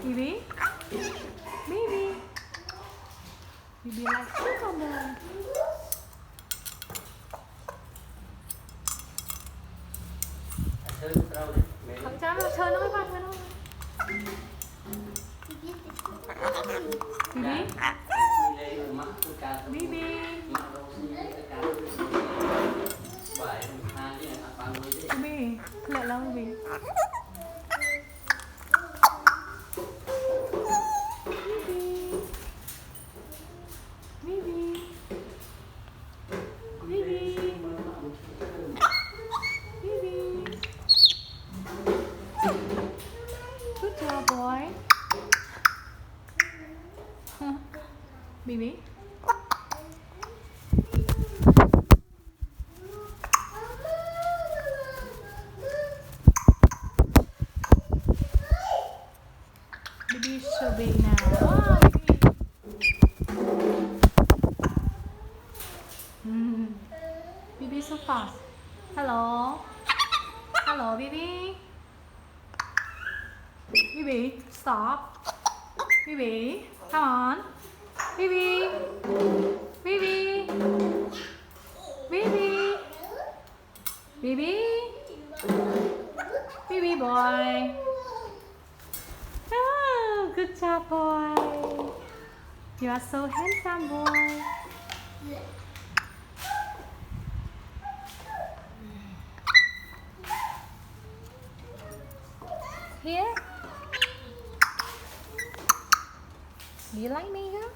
Bibi? Bibi? Bibi likes cucumber. Không cho nó chơi nó mới bắt nó. Bibi? Bibi? Bibi, lại lâu Bibi. Bibi. Bibi. Bibi. Good job, boy. Bibi. Bibi is so big now. Oh, Bibi. Bibi is so fast. Hello. Hello, Bibi. Bibi, stop. Bibi, come on. Bibi. Bibi. Bibi. Bibi. Bibi boy. Oh, good job, boy. You are so handsome, boy. Here. Do you like me, huh?